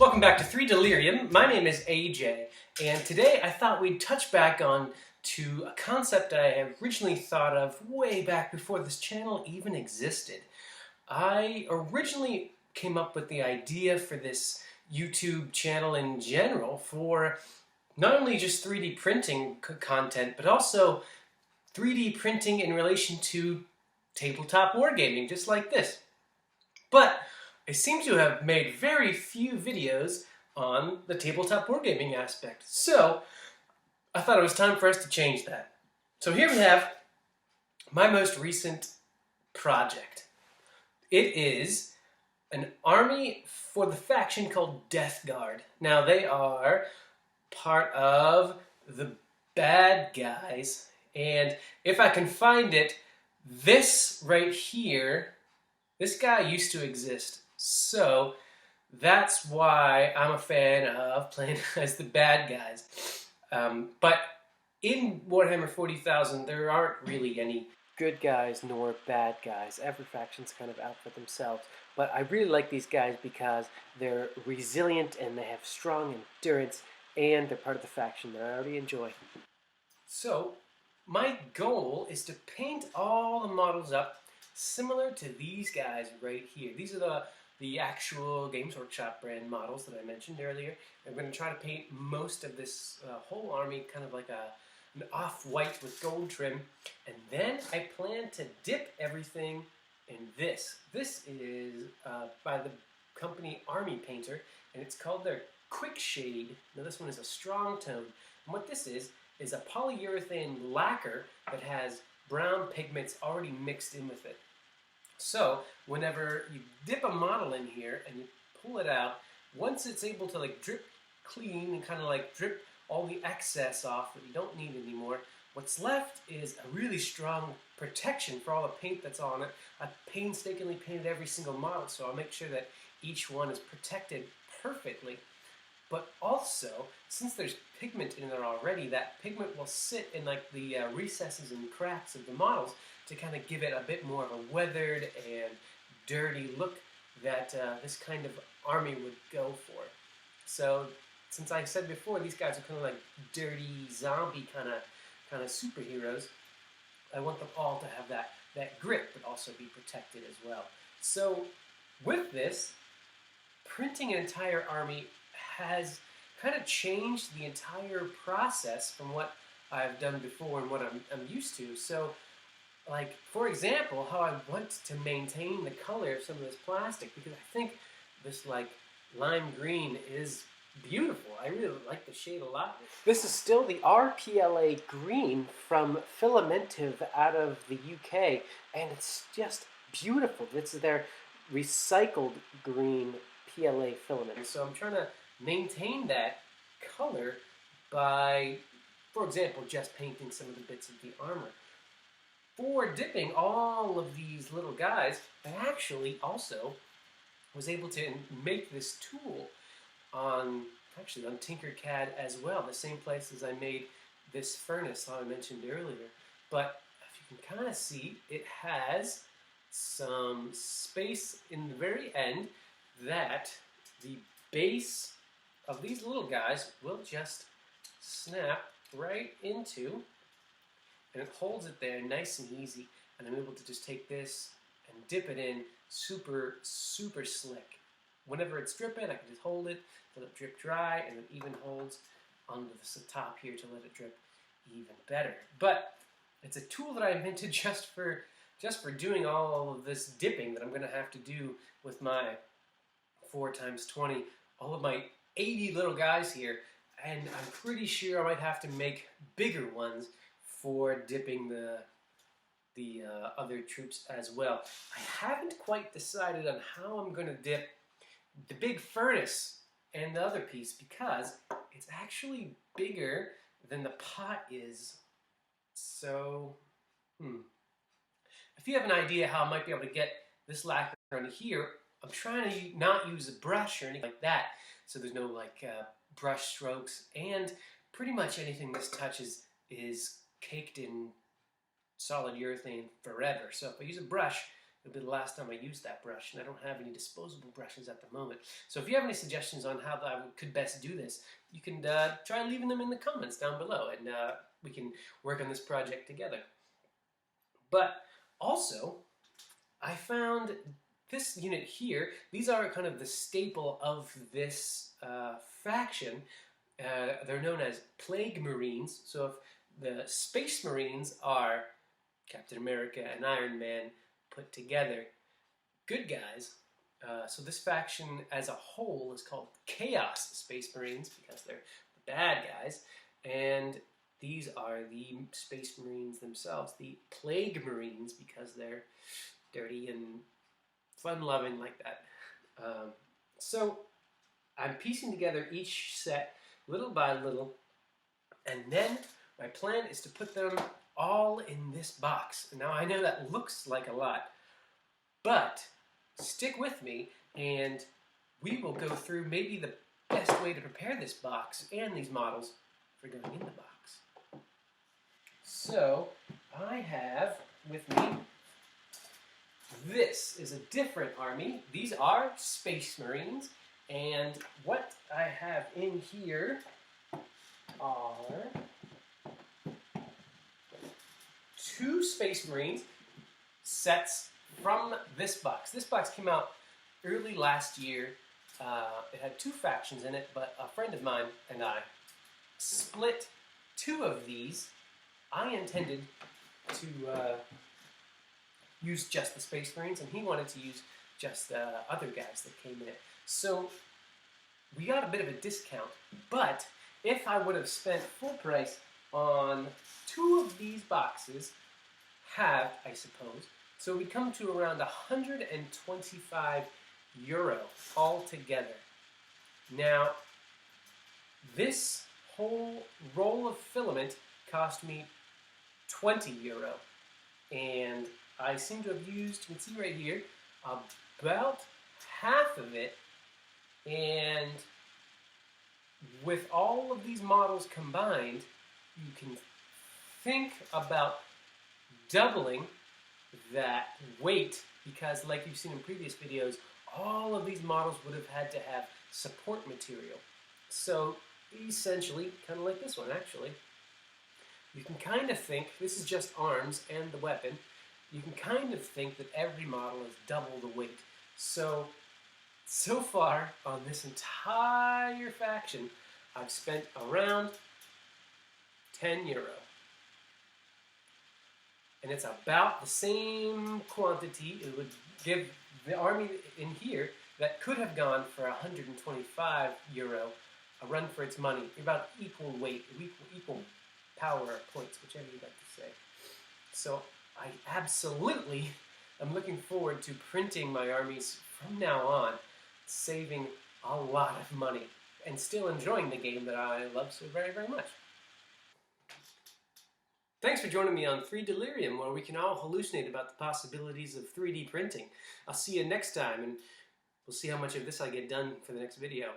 Welcome back to 3 Delirium. My name is AJ, and today I thought we'd touch back on to a concept I had originally thought of way back before this channel even existed. I originally came up with the idea for this YouTube channel in general for not only just 3D printing content, but also 3D printing in relation to tabletop wargaming, just like this. But I seem to have made very few videos on the tabletop wargaming aspect. So I thought it was time for us to change that. So here we have my most recent project. It is an army for the faction called Death Guard. Now they are part of the bad guys, and if I can find it, this right here, this guy used to exist. So that's why I'm a fan of playing as the bad guys. But in Warhammer 40,000, there aren't really any good guys nor bad guys. Every faction's kind of out for themselves. But I really like these guys because they're resilient and they have strong endurance, and they're part of the faction that I already enjoy. So my goal is to paint all the models up similar to these guys right here. These are the actual Games Workshop brand models that I mentioned earlier. I'm going to try to paint most of this whole army kind of like an off-white with gold trim. And then I plan to dip everything in this. This is by the company Army Painter, and it's called their Quickshade. Now this one is a strong tone. And what this is a polyurethane lacquer that has brown pigments already mixed in with it. So whenever you dip a model in here and you pull it out, once it's able to like drip clean and kind of like drip all the excess off that you don't need anymore, what's left is a really strong protection for all the paint that's on it. I painstakingly painted every single model, so I'll make sure that each one is protected perfectly. But also, since there's pigment in there already, that pigment will sit in like the recesses and cracks of the models to kind of give it a bit more of a weathered and dirty look that this kind of army would go for. So, since I said before, these guys are kind of like dirty zombie kind of superheroes, I want them all to have that grit, but also be protected as well. So, with this, printing an entire army has kind of changed the entire process from what I've done before and what I'm used to. So, like, for example, how I want to maintain the color of some of this plastic, because I think this, like, lime green is beautiful. I really like the shade a lot. This is still the rPLA green from Filamentive out of the UK, and it's just beautiful. This is their recycled green PLA filament. So I'm trying to maintain that color by, for example, just painting some of the bits of the armor. For dipping all of these little guys, I actually also was able to make this tool on Tinkercad as well, the same place as I made this furnace I mentioned earlier. But if you can kind of see, it has some space in the very end that the base of these little guys will just snap right into, and it holds it there nice and easy, and I'm able to just take this and dip it in super, super slick. Whenever it's dripping, I can just hold it, let it drip dry, and it even holds onto the top here to let it drip even better. But it's a tool that I invented just for doing all of this dipping that I'm going to have to do with my 4x20, all of my 80 little guys here, and I'm pretty sure I might have to make bigger ones for dipping the other troops as well. I haven't quite decided on how I'm going to dip the big furnace and the other piece, because it's actually bigger than the pot is. So, if you have an idea how I might be able to get this lacquer on here, I'm trying to not use a brush or anything like that, so there's no like brush strokes, and pretty much anything this touches is caked in solid urethane forever. So if I use a brush, It'll be the last time I use that brush, and I don't have any disposable brushes at the moment. So if you have any suggestions on how I could best do this, you can try leaving them in the comments down below, and we can work on this project together. But also, I found this unit here. These are kind of the staple of this faction. They're known as Plague Marines. So if the Space Marines are Captain America and Iron Man put together, good guys. So this faction as a whole is called Chaos Space Marines because they're the bad guys. And these are the Space Marines themselves, the Plague Marines, because they're dirty and fun-loving like that. So I'm piecing together each set little by little, and then my plan is to put them all in this box. Now I know that looks like a lot, but stick with me and we will go through maybe the best way to prepare this box and these models for going in the box. So I have with me, this is a different army. These are Space Marines, and what I have in here are 2 Space Marines sets from this box. This box came out early last year. It had 2 factions in it, but a friend of mine and I split 2 of these. I intended to use just the Space Marines, and he wanted to use just other guys that came in it. So we got a bit of a discount, but if I would have spent full price on 2 of these boxes, halved, I suppose, so we'd come to around 125 euro altogether. Now, this whole roll of filament cost me 20 euro, and I seem to have used, you can see right here, about half of it, and with all of these models combined, you can think about doubling that weight, because like you've seen in previous videos, all of these models would have had to have support material. So essentially, kind of like this one actually, you can kind of think, this is just arms and the weapon, you can kind of think that every model is double the weight. So far on this entire faction, I've spent around 10 euro. And it's about the same quantity it would give the army in here that could have gone for 125 euro a run for its money. About equal weight, equal power points, whichever you'd like to say. So I absolutely am looking forward to printing my armies from now on, saving a lot of money, and still enjoying the game that I love so very, very much. Thanks for joining me on 3 Delirium, where we can all hallucinate about the possibilities of 3D printing. I'll see you next time, and we'll see how much of this I get done for the next video.